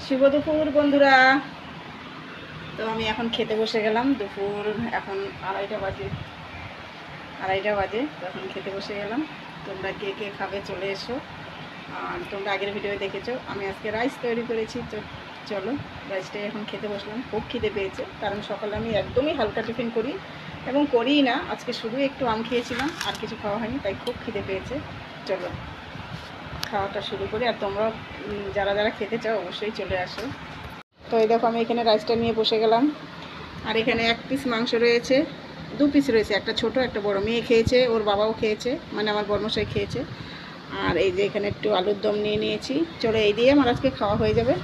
শুভ দুপুর বন্ধুরা। তো আমি এখন খেতে বসে গেলাম। দুপুর এখন আড়াইটা বাজে। তো এখন খেতে বসে গেলাম। তোমরা কে কে খাবে চলে এসো। আর তোমরা আগের ভিডিও দেখেছো আমি আজকে রাইস তৈরি করেছি। তো চলো রাইসটাই এখন খেতে বসলাম। খুব খিদে পেয়েছে, কারণ সকালে আমি একদমই হালকা টিফিন করি এবং করিই না। আজকে শুধু একটু আম খেয়েছিলাম, আর কিছু খাওয়া হয়নি, তাই খুব খিদে পেয়েছে। চলো খাওয়াটা শুরু করি। আর তোমরা যারা যারা খেতে চাও অবশ্যই চলে আসো। তো এই দেখো আমি এখানে রাইসটা নিয়ে বসে গেলাম। আর এখানে এক পিস মাংস রয়েছে, দু পিস রয়েছে, একটা ছোট একটা বড়। মেয়ে খেয়েছে, ওর বাবাও খেয়েছে, মানে আমার বর্মশাই খেয়েছে। আর এই যে এখানে একটু আলুর দম নিয়ে নিয়েছি। চলো এই দিয়ে আমার আজকে খাওয়া হয়ে যাবে।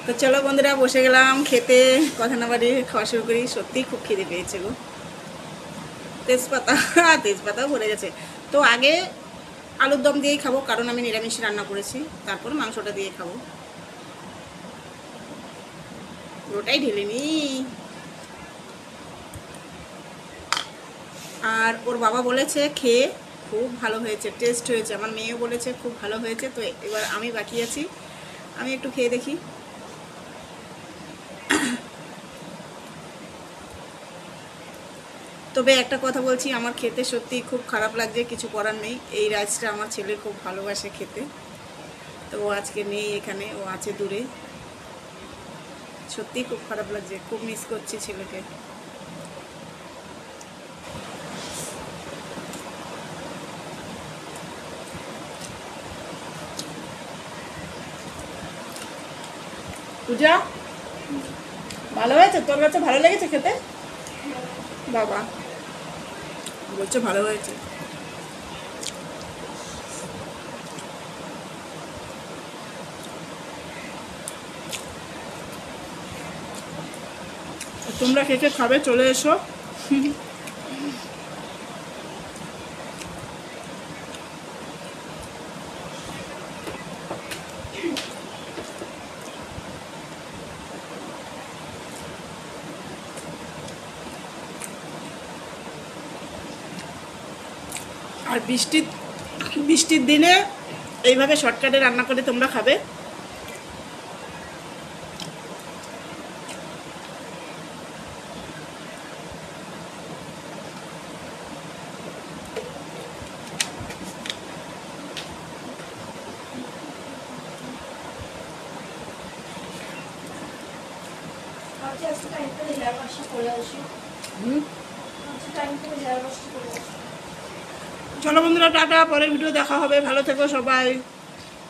তো চলো বন্ধুরা বসে গেলাম খেতে। কথা না বাড়িয়ে খাওয়া শুরু করি। সত্যিই খুব খিদে পেয়েছে গো। তেজপাতাও ভরে গেছে। তো আগে আলুর দম দিয়েই খাবো, কারণ আমি নিরামিষ রান্না করেছি। তারপর মাংসটা দিয়ে খাবো। পুরোটাই ঢেলে নি। আর ওর বাবা বলেছে খেয়ে খুব ভালো হয়েছে, টেস্ট হয়েছে। আমার মেয়েও বলেছে খুব ভালো হয়েছে। তো এবার আমি বাকি আছি, আমি একটু খেয়ে দেখি। তবে একটা কথা বলছি, আমার খেতে সত্যি খুব খারাপ লাগছে, কিছু করার নেই। এই রাইসটা আমার ছেলে খুব ভালোবাসে খেতে। তো ও আজকে নেই এখানে, ও আছে দূরে। সত্যি খুব খারাপ লাগছে, খুব মিস করছি ছেলেকে। পূজা ভালো হয়েছে? তোর কাছে ভালো লেগেছে খেতে? বাবা বলছে ভালো হয়েছে। তোমরা কে কে খাবে চলে এসো। আর বৃষ্টির দিনে এইভাবে শর্টকাটে রান্না করে তোমরা খাবে। চলো বন্ধুরা টাটা, পরের ভিডিও দেখা হবে। ভালো থেকো সবাই।